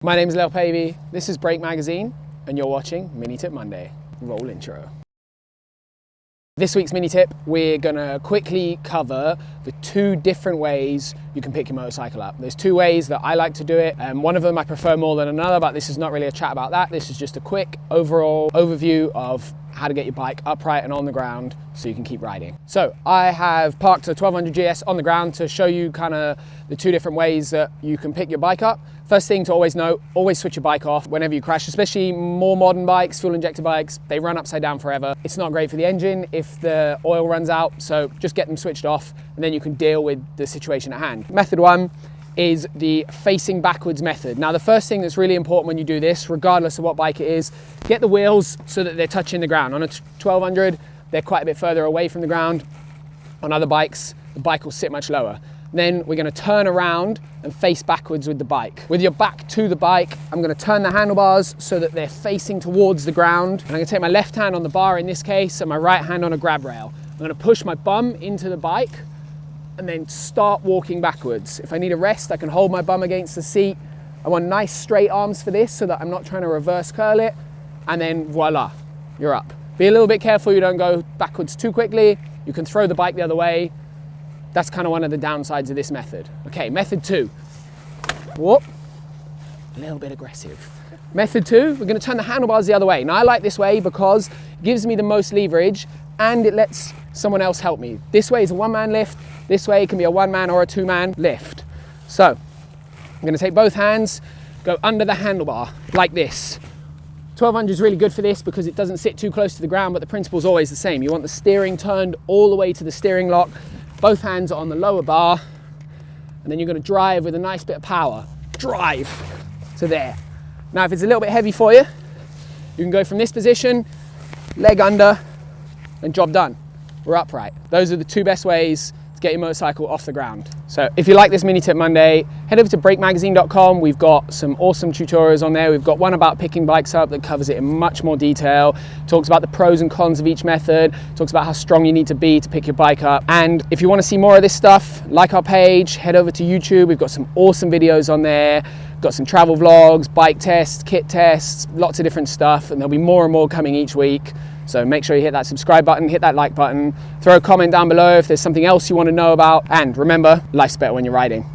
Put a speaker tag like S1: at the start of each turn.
S1: My name is Lil Pavey, this is Brake Magazine, and you're watching Mini Tip Monday. Roll intro. This week's mini tip, we're gonna quickly cover the two different ways you can pick your motorcycle up. There's two ways that I like to do it, and one of them I prefer more than another, but this is not really a chat about that. This is just a quick overall overview of how to get your bike upright and on the ground so you can keep riding. So I have parked a 1200 GS on the ground to show you kind of the two different ways that you can pick your bike up. First thing to always know, always switch your bike off whenever you crash, especially more modern bikes, fuel injector bikes, they run upside down forever. It's not great for the engine if the oil runs out, so just get them switched off and then you can deal with the situation at hand. Method one is the facing backwards method. Now the first thing that's really important when you do this, regardless of what bike it is, get the wheels so that they're touching the ground. On a 1200, they're quite a bit further away from the ground. On other bikes, the bike will sit much lower. Then we're gonna turn around and face backwards with the bike. With your back to the bike, I'm gonna turn the handlebars so that they're facing towards the ground. And I'm gonna take my left hand on the bar in this case and my right hand on a grab rail. I'm gonna push my bum into the bike and then start walking backwards. If I need a rest, I can hold my bum against the seat. I want nice straight arms for this so that I'm not trying to reverse curl it. And then voila, you're up. Be a little bit careful you don't go backwards too quickly. You can throw the bike the other way. That's kind of one of the downsides of this method. Okay, method two. Whoop, a little bit aggressive. Method two, we're gonna turn the handlebars the other way. Now I like this way because it gives me the most leverage and it lets someone else help me. This way is a one-man lift. This way it can be a one-man or a two-man lift. So I'm gonna take both hands, go under the handlebar like this. 1200 is really good for this because it doesn't sit too close to the ground, but the principle is always the same. You want the steering turned all the way to the steering lock. Both hands are on the lower bar, and then you're gonna drive with a nice bit of power. Drive to there. Now, if it's a little bit heavy for you, you can go from this position, leg under, and job done. We're upright. Those are the two best ways to get your motorcycle off the ground. So if you like this Mini Tip Monday, head over to brakemagazine.com. We've got some awesome tutorials on there. We've got one about picking bikes up that covers it in much more detail, talks about the pros and cons of each method, talks about how strong you need to be to pick your bike up. And if you want to see more of this stuff, like our page, head over to YouTube. We've got some awesome videos on there. We've got some travel vlogs, bike tests, kit tests, lots of different stuff, and there'll be more and more coming each week. So make sure you hit that subscribe button, hit that like button, throw a comment down below if there's something else you want to know about, and remember, life's better when you're riding.